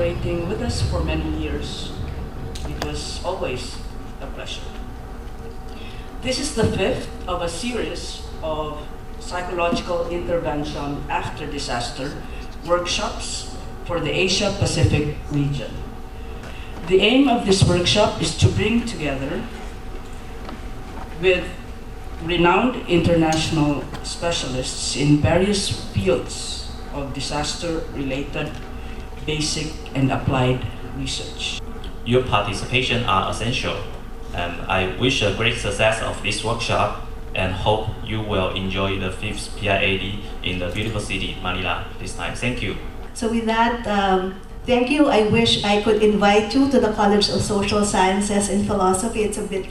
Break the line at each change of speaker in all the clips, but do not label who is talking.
collaborating with us for many years. It was always a pleasure. This is the fifth of a series of psychological intervention after disaster workshops for the Asia-Pacific region. The aim of this workshop is to bring together with renowned international specialists in various fields of disaster-related basic and applied research.
Your participation are essential, and I wish a great success of this workshop and hope you will enjoy the 5th PIAD in the beautiful city, Manila, this time. Thank you.
So with that, thank you. I wish I could invite you to the College of Social Sciences and Philosophy. It's a bit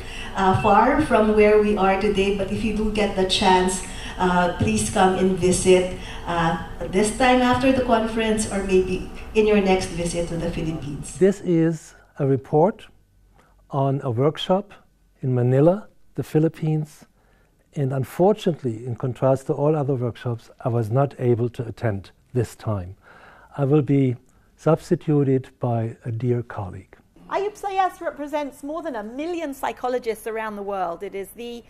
far from where we are today, but if you do get the chance, please come and visit this time after the conference or maybe in your next visit to the Philippines.
This is a report on a workshop in Manila, the Philippines, and unfortunately, in contrast to all other workshops, I was not able to attend this time. I will be substituted by a dear colleague.
IUPsyS represents more than 1 million psychologists around the world. It is the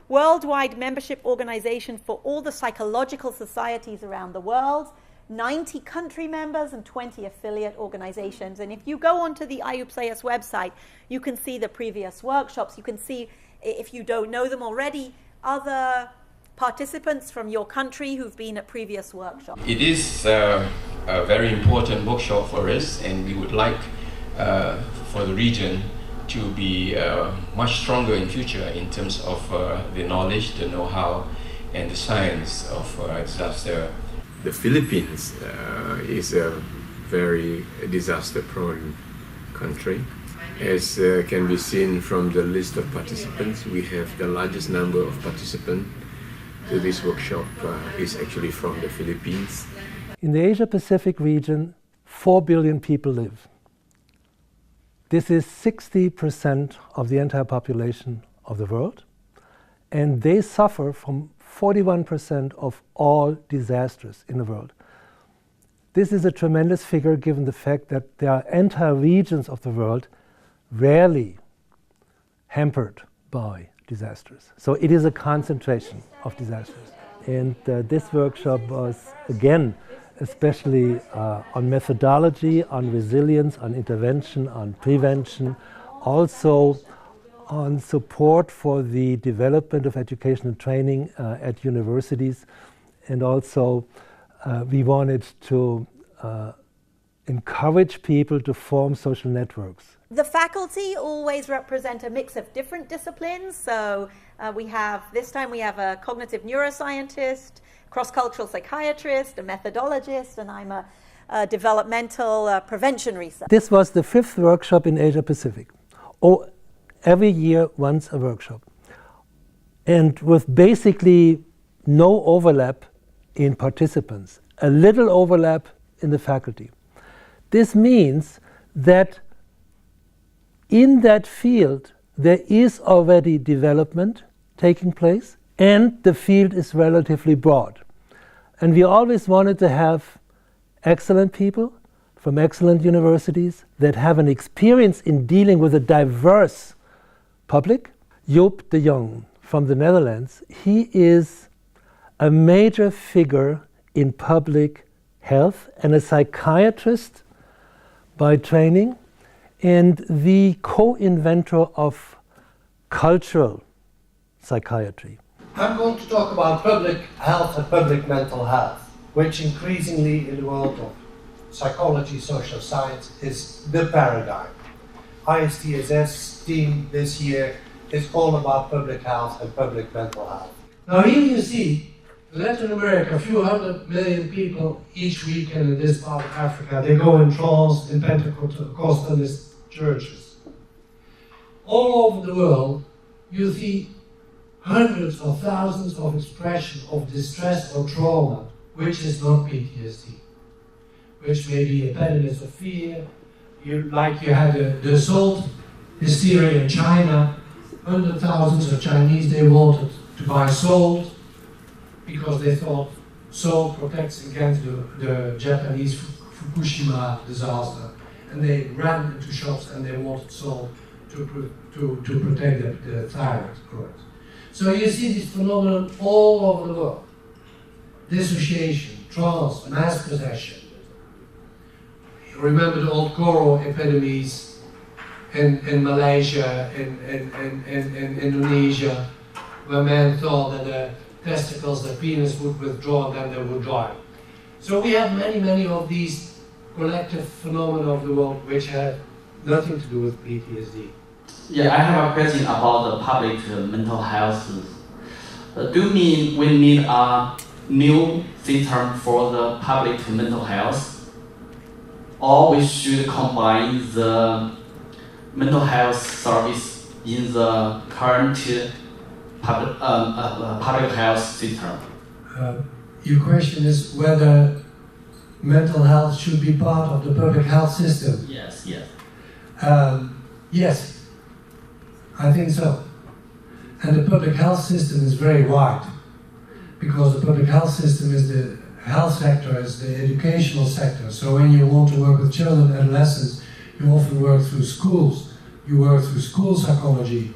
worldwide membership organization for all the psychological societies around the world, 90 country members and 20 affiliate organizations. And if you go onto the IUPsyS website, you can see the previous workshops. You can see, if you don't know them already, other participants from your country who've been at previous workshops.
It is a very important workshop for us, and we would like for the region to be much stronger in future in terms of the knowledge, the know-how, and the science of disaster.
The Philippines is a very disaster-prone country. As can be seen from the list of participants, we have the largest number of participants to this workshop is actually from the Philippines.
In the Asia-Pacific region, 4 billion people live. This is 60% of the entire population of the world, and they suffer from 41% of all disasters in the world. This is a tremendous figure given the fact that there are entire regions of the world rarely hampered by disasters. So it is a concentration of disasters. And this workshop was, again, especially on methodology, on resilience, on intervention, on prevention, also on support for the development of education and training at universities. And also we wanted to encourage people to form social networks.
The faculty always represent a mix of different disciplines. So this time we have a cognitive neuroscientist, cross-cultural psychiatrist, a methodologist, and I'm a developmental prevention researcher.
This was the 5th workshop in Asia Pacific. Every year, once a workshop. And with basically no overlap in participants, a little overlap in the faculty. This means that in that field, there is already development taking place, and the field is relatively broad. And we always wanted to have excellent people from excellent universities that have an experience in dealing with a diverse public. Joop de Jong from the Netherlands, he is a major figure in public health and a psychiatrist by training, and the co-inventor of cultural psychiatry.
I'm going to talk about public health and public mental health, which increasingly in the world of psychology, social science is the paradigm. IUPsyS theme this year is all about public health and public mental health. Now here you see Latin America, a few 100 million people each weekend in this part of Africa, they go in trance in Pentecostalist churches. All over the world, you see hundreds of thousands of expressions of distress or trauma, which is not PTSD, which may be impediments of fear. You had the salt hysteria in China. Hundreds of thousands of Chinese, they wanted to buy salt because they thought salt protects against the Japanese Fukushima disaster. and they ran into shops and they wanted salt to protect the thyroid growth. So you see this phenomenon all over the world. Dissociation, trance, mass possession. You remember the old Koro epidemics in Malaysia, in Indonesia, where men thought that the testicles, the penis would withdraw and then they would die. So we have many of these collective phenomena of the world which have nothing to do with PTSD.
Yeah, I have a question about the public mental health. Do you mean we need a new system for the public mental health? Or we should combine the mental health service in the current public health system?
Your question is whether mental health should be part of the public health system?
Yes.
Yes, I think so. And the public health system is very wide, because the public health system is the health sector, is the educational sector. So when you want to work with children and adolescents, you often work through schools, you work through school psychology.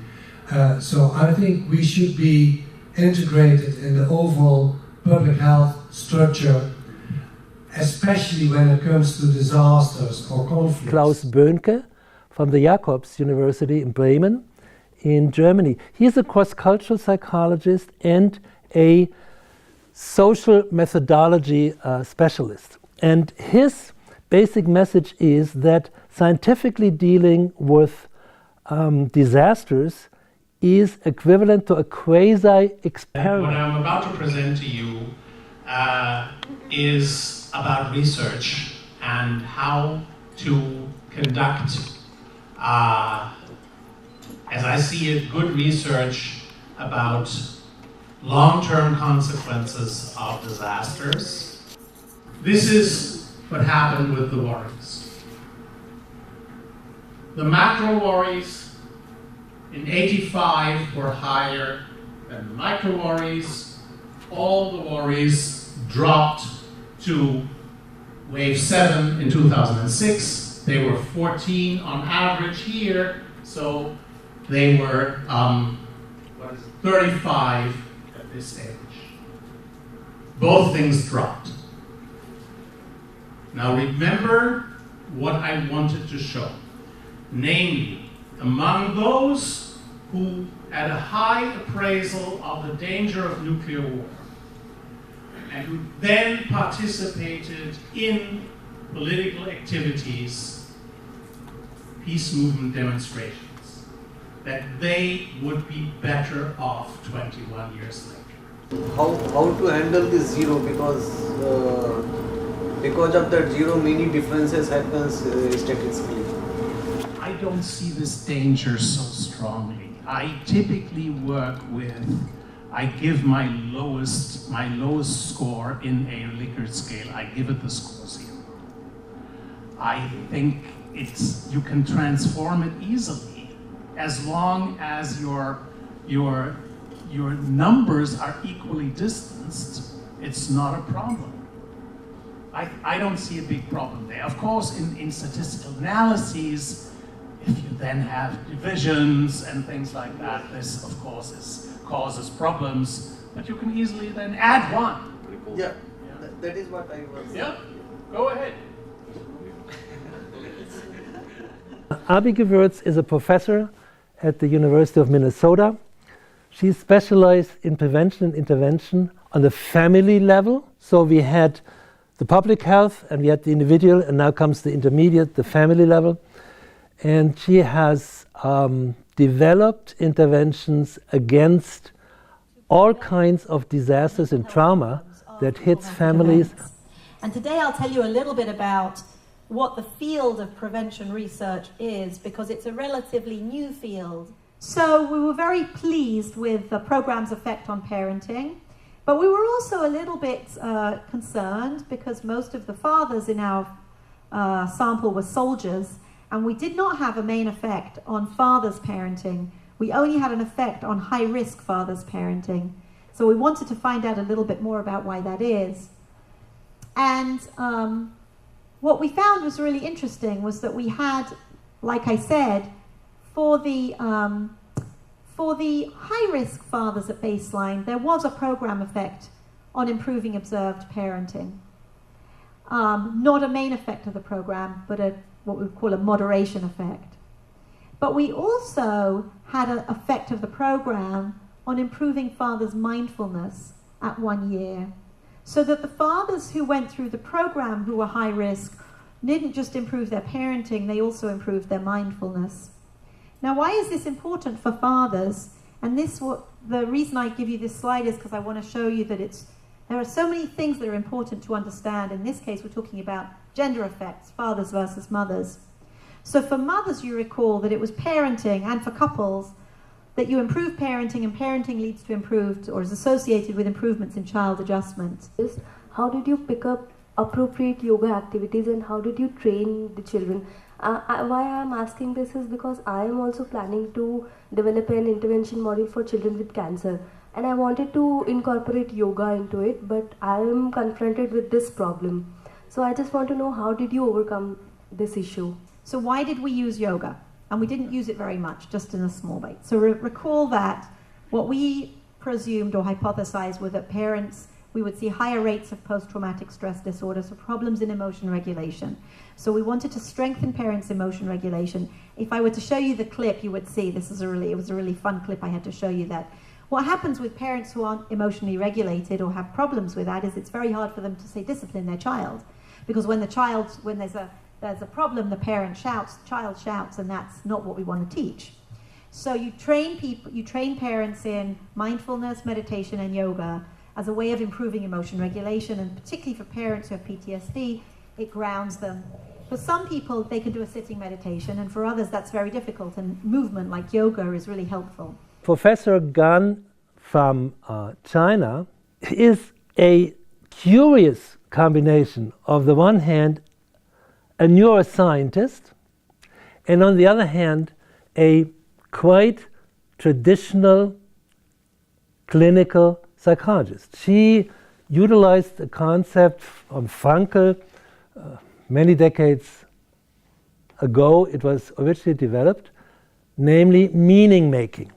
So I think we should be integrated in the overall public health structure, especially when it comes to disasters or conflicts.
Klaus Böhnke from the Jacobs University in Bremen in Germany. He is a cross-cultural psychologist and a social methodology specialist. And his basic message is that scientifically dealing with disasters is equivalent to a quasi-experiment.
What I'm about to present to you is about research and how to conduct, as I see it, good research about long-term consequences of disasters. This is what happened with the worries. The macro worries in '85 were higher than the micro worries. All the worries dropped to wave 7 in 2006. They were 14 on average here, so they were 35 at this stage. Both things dropped. Now remember what I wanted to show. Namely, among those who had a high appraisal of the danger of nuclear war and who then participated in political activities, peace movement demonstrations, that they would be better off 21 years later.
How to handle this zero, because of that zero many differences happens statistically.
I don't see this danger so strongly. I typically work with, I give my lowest score in a Likert scale, I give it the score 0. I think you can transform it easily as long as your numbers are equally distanced. It's not a problem. I don't see a big problem there. Of course, in statistical analyses, if you then have divisions and things like that, this of course causes problems, but you can easily then add 1.
Yeah, that is what I was.
Yeah, go ahead.
Abi Gewürz is a professor at the University of Minnesota. She's specialized in prevention and intervention on the family level. So we had the public health and we had the individual, and now comes the intermediate, the family level. And she has developed interventions against all kinds of disasters and trauma that hits families.
And today I'll tell you a little bit about what the field of prevention research is, because it's a relatively new field. So we were very pleased with the program's effect on parenting, but we were also a little bit concerned because most of the fathers in our sample were soldiers, and we did not have a main effect on fathers' parenting. We only had an effect on high-risk fathers' parenting. So we wanted to find out a little bit more about why that is. And what we found was really interesting was that we had, like I said, for the high-risk fathers at baseline, there was a program effect on improving observed parenting. Not a main effect of the program, but what we would call a moderation effect. But we also had an effect of the program on improving fathers' mindfulness at 1 year, so that the fathers who went through the program who were high risk didn't just improve their parenting, they also improved their mindfulness. Now, why is this important for fathers? And the reason I give you this slide is because I want to show you that there are so many things that are important to understand. In this case, we're talking about gender effects, fathers versus mothers. So for mothers, you recall that it was parenting, and for couples, that you improve parenting, and parenting leads to improved or is associated with improvements in child adjustment.
How did you pick up appropriate yoga activities and how did you train the children? Why I am asking this is because I am also planning to develop an intervention model for children with cancer, and I wanted to incorporate yoga into it, but I am confronted with this problem. So I just want to know, how did you overcome this issue?
So why did we use yoga? And we didn't use it very much, just in a small way. So recall that what we presumed or hypothesized were that parents, we would see higher rates of post-traumatic stress disorder, so problems in emotion regulation. So we wanted to strengthen parents' emotion regulation. If I were to show you the clip, you would see, it was a really fun clip I had to show you that. What happens with parents who aren't emotionally regulated or have problems with that is it's very hard for them to say discipline their child. Because when there's a problem, the parent shouts, the child shouts, and that's not what we want to teach. So you train parents in mindfulness, meditation, and yoga as a way of improving emotion regulation, and particularly for parents who have PTSD, it grounds them. For some people, they can do a sitting meditation, and for others, that's very difficult, and movement like yoga is really helpful.
Professor Gan from China is a curious combination of the one hand a neuroscientist, and on the other hand, a quite traditional clinical psychologist. She utilized the concept from Frankl many decades ago. It was originally developed, namely meaning making.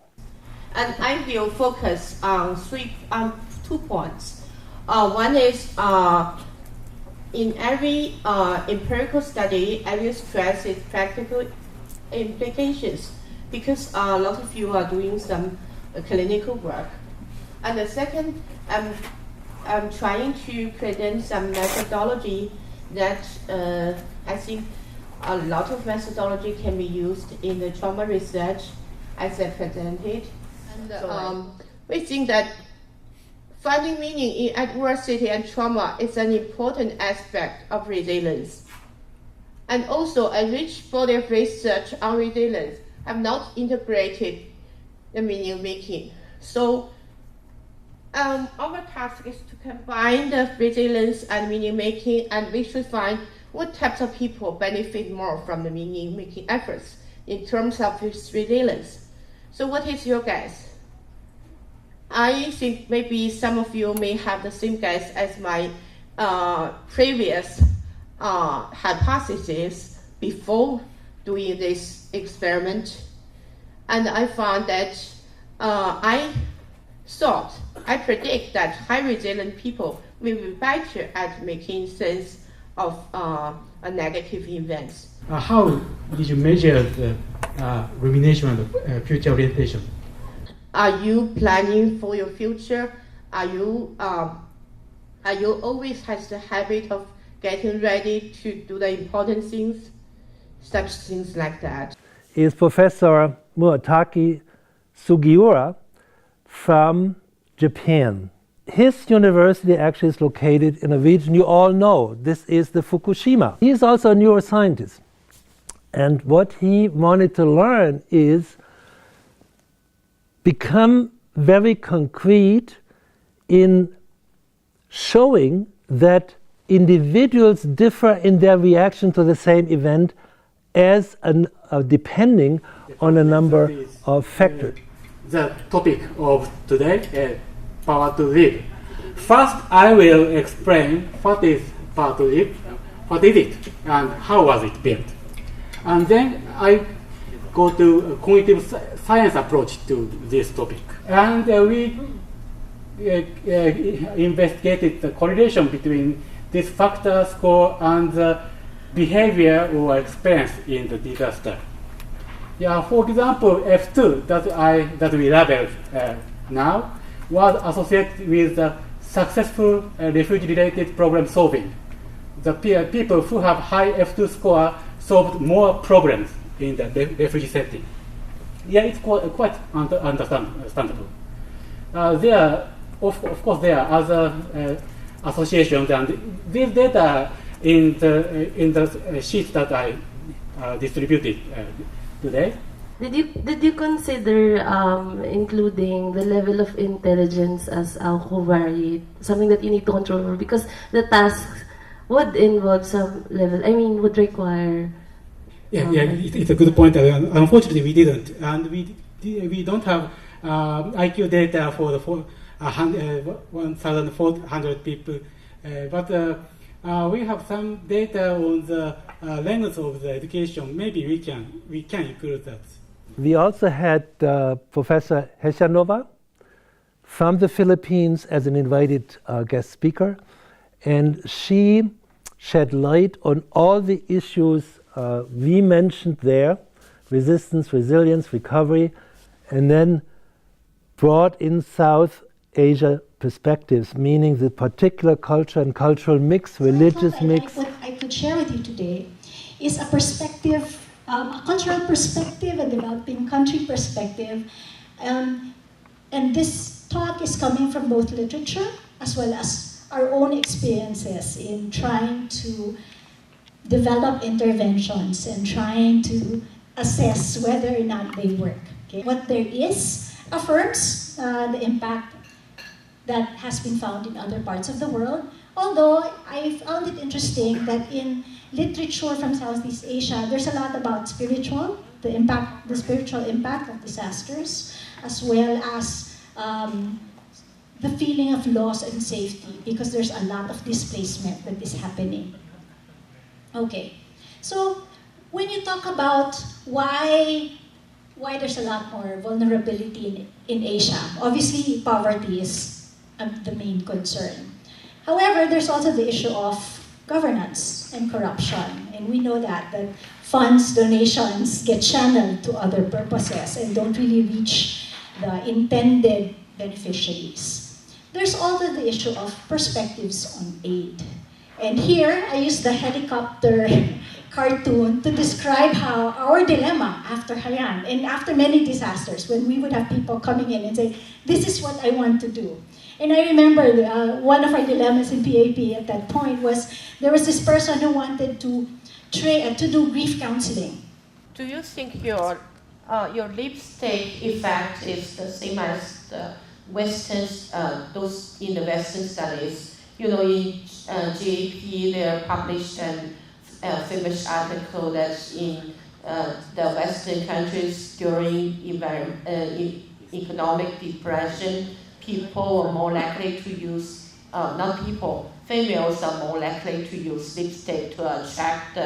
And I will focus on 2 points. One is in every empirical study, I will stress its practical implications because a lot of you are doing some clinical work. And the second, I'm trying to present some methodology that I think a lot of methodology can be used in the trauma research as I presented. And we think that finding meaning in adversity and trauma is an important aspect of resilience. And also, a rich body of research on resilience have not integrated the meaning making. So our task is to combine the resilience and meaning making, and we should find what types of people benefit more from the meaning making efforts in terms of resilience. So what is your guess? I think maybe some of you may have the same guess as my previous hypothesis before doing this experiment. And I found that I predict that high resilient people will be better at making sense of a negative events.
How did you measure the rumination and future orientation?
Are you planning for your future? Are you always has the habit of getting ready to do the important things? Such things like that.
Is Professor Murataki Sugiura from Japan. His university actually is located in a region you all know. This is the Fukushima. He is also a neuroscientist. And what he wanted to learn is become very concrete in showing that individuals differ in their reaction to the same event as depending on a number of factors.
The topic of today, power to live. First, I will explain what is power to live, what is it and how was it built. And then I go to a cognitive science approach to this topic. And we investigated the correlation between this factor score and the behavior or experience in the disaster. Yeah, for example, F2 that we labeled now was associated with the successful refugee-related problem solving. The people who have high F2 score solved more problems in the refugee setting. Yeah, it's quite understandable. Of course, there are other associations, and these data in the sheet that I distributed today.
Did you consider including the level of intelligence as a covariate, something that you need to control for? Because the tasks would involve some level, would require.
It's a good point. Unfortunately, we didn't, and we don't have IQ data for the 1,400 people, but we have some data on the length of the education. Maybe we can include that.
We also had Professor Heshanova from the Philippines as an invited guest speaker, and she shed light on all the issues we mentioned there: resistance, resilience, recovery, and then brought in South Asia perspectives, meaning the particular culture and cultural mix, religious mix.
What I could share with you today is a perspective, a cultural perspective, a developing country perspective, and this talk is coming from both literature as well as our own experiences in trying to develop interventions and trying to assess whether or not they work. Okay? What there is affirms the impact that has been found in other parts of the world, although I found it interesting that in literature from Southeast Asia, there's a lot about the spiritual impact of disasters, as well as the feeling of loss and safety, because there's a lot of displacement that is happening. Okay, so when you talk about why there's a lot more vulnerability in Asia, obviously poverty is the main concern. However, there's also the issue of governance and corruption, and we know that funds, donations get channeled to other purposes and don't really reach the intended beneficiaries. There's also the issue of perspectives on aid. And here, I use the helicopter cartoon to describe how our dilemma after Haiyan and after many disasters, when we would have people coming in and say, this is what I want to do. And I remember one of our dilemmas in PAP at that point was, there was this person who wanted to do grief counseling.
Do you think your lipstick effect is the same as the Western, those in the Western studies? In GAP, they published a famous article that in the Western countries during economic depression, people are more likely to use, females are more likely to use lipstick to attract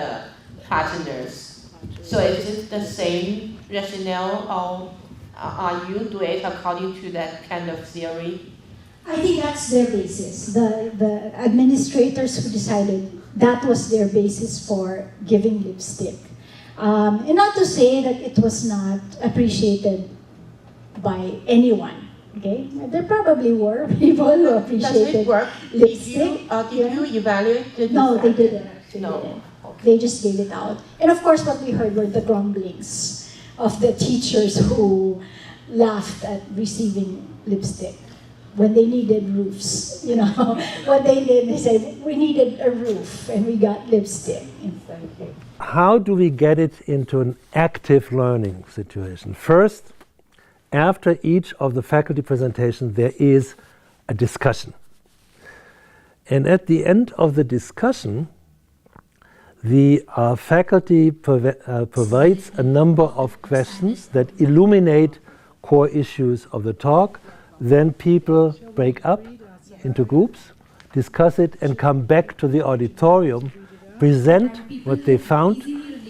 partners. So is it the same rationale, or are you do it according to that kind of theory?
I think that's their basis. The administrators who decided that was their basis for giving lipstick. And not to say that it was not appreciated by anyone. Okay, there probably were people who appreciated
Does it work?
lipstick.
Did you evaluate the
No, they didn't.
No.
Okay. They just gave it out. And of course, what we heard were the grumblings of the teachers who laughed at receiving lipstick when they needed roofs. What they did, they said, we needed a roof, and we got lipstick.
How do we get it into an active learning situation? First, after each of the faculty presentations, there is a discussion. And at the end of the discussion, the faculty provides a number of questions that illuminate core issues of the talk. Then people break up into groups, discuss it, and come back to the auditorium present what they found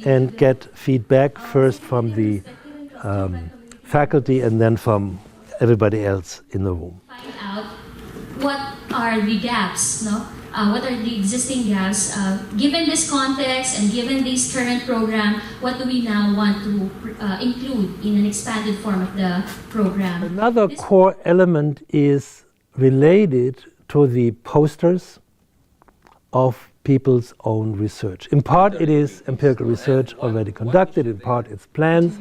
and get feedback first from the faculty and then from everybody else in the room.
Find out what are the gaps, no? What are the existing gaps? Given this context and given this current program, what do we now want to include in an expanded form of the program?
Another core element is related to the posters of people's own research. In part it is empirical research already conducted, in part it's plans,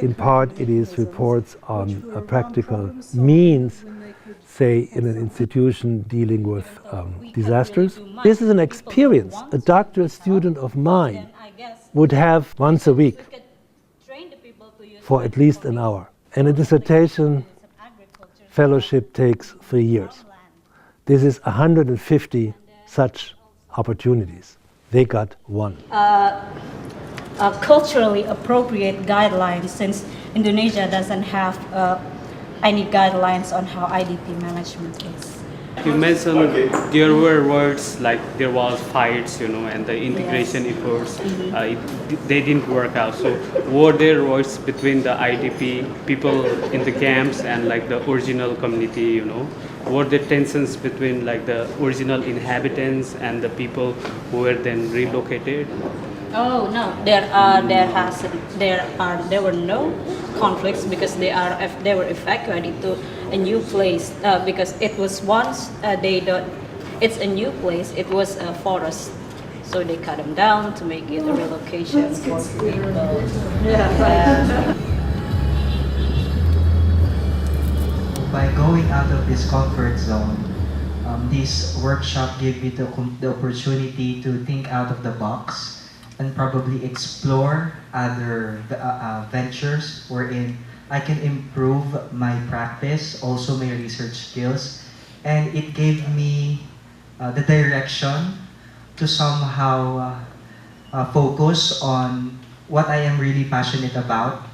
in part it is reports on practical means, say in an institution dealing with disasters. This is an experience a doctoral student of mine would have once a week for at least an hour. And a dissertation fellowship takes 3 years. This is 150 such opportunities. They got one.
Culturally appropriate guidelines, since Indonesia doesn't have any guidelines on how IDP management is.
You mentioned there were words like there was fights, and the integration efforts, they didn't work out. So were there words between the IDP people in the camps and like the original community, Were there tensions between like the original inhabitants and the people who were then relocated?
Oh no, there were no conflicts because they were evacuated to a new place because it was once it's a new place. It was a forest, so they cut them down to make it a relocation for people. Yeah.
By going out of this comfort zone, this workshop gave me the opportunity to think out of the box and probably explore other ventures wherein I can improve my practice, also my research skills, and it gave me the direction to somehow focus on what I am really passionate about,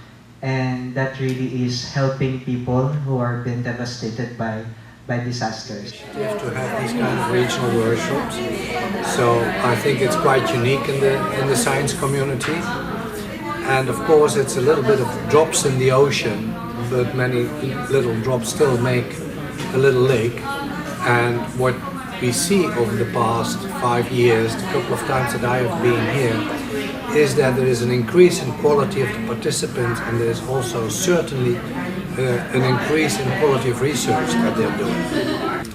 and that really is helping people who are being devastated by disasters.
You have to have these kind of regional workshops, so I think it's quite unique in the science community. And of course it's a little bit of drops in the ocean, but many little drops still make a little lake. And what we see over the past 5 years, the couple of times that I have been here, is that there is an increase in quality of the participants, and there is also certainly an increase in quality of research that they're doing.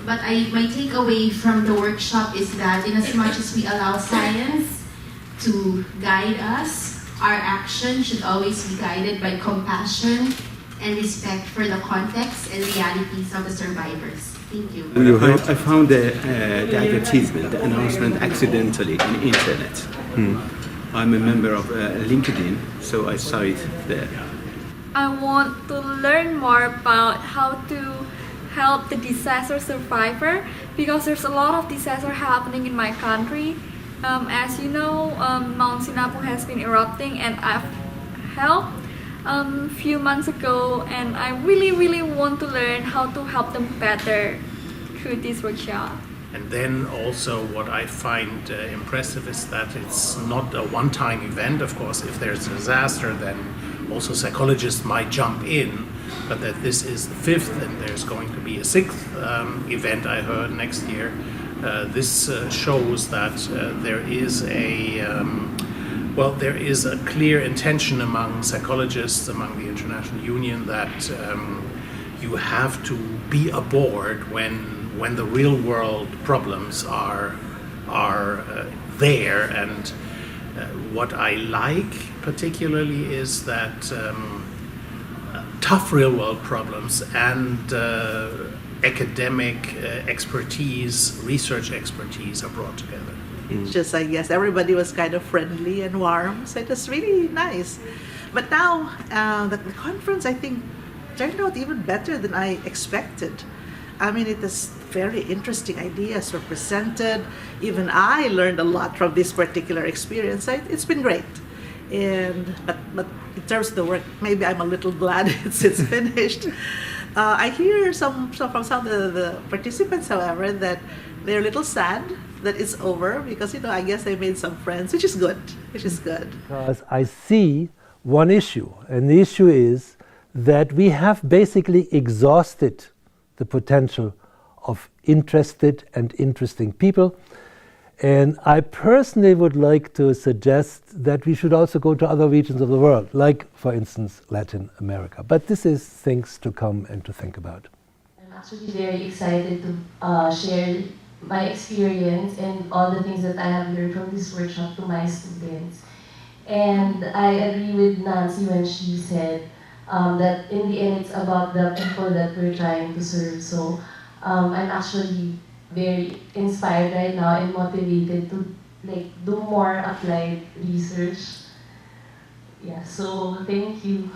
But my takeaway from the workshop is that in as much as we allow science to guide us, our action should always be guided by compassion and respect for the context and realities of the survivors. Thank you.
I found the advertisement, the announcement accidentally on the internet. I'm a member of LinkedIn, so I saw it there.
I want to learn more about how to help the disaster survivor, because there's a lot of disaster happening in my country. As you know, Mount Sinabung has been erupting, and I've helped a few months ago, and I really want to learn how to help them better through this workshop.
And then also what I find impressive is that it's not a one-time event. Of course, if there's a disaster, then also psychologists might jump in, but that this is the 5th and there's going to be a 6th event, I heard, next year. This shows that there is a clear intention among psychologists, among the International Union, that you have to be aboard when the real world problems are there. And what I like particularly is that tough real world problems and academic expertise, research expertise are brought together.
Just, I guess, everybody was kind of friendly and warm, so it was really nice. But now, the conference, I think, turned out even better than I expected. I mean, it is very interesting ideas were presented. Even I learned a lot from this particular experience. It's been great. But in terms of the work, maybe I'm a little glad it's finished. I hear from some of the participants, however, that they're a little sad that it's over because, I guess I made some friends, which is good,
Because I see one issue, and the issue is that we have basically exhausted the potential of interested and interesting people. And I personally would like to suggest that we should also go to other regions of the world, like, for instance, Latin America. But this is things to come and to think about.
I'm actually very excited to share my experience and all the things that I have learned from this workshop to my students. And I agree with Nancy when she said that in the end it's about the people that we're trying to serve. So I'm actually very inspired right now and motivated to do more applied research. Yeah, so thank you.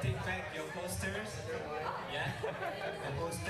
Take back your posters. Yeah, the posters.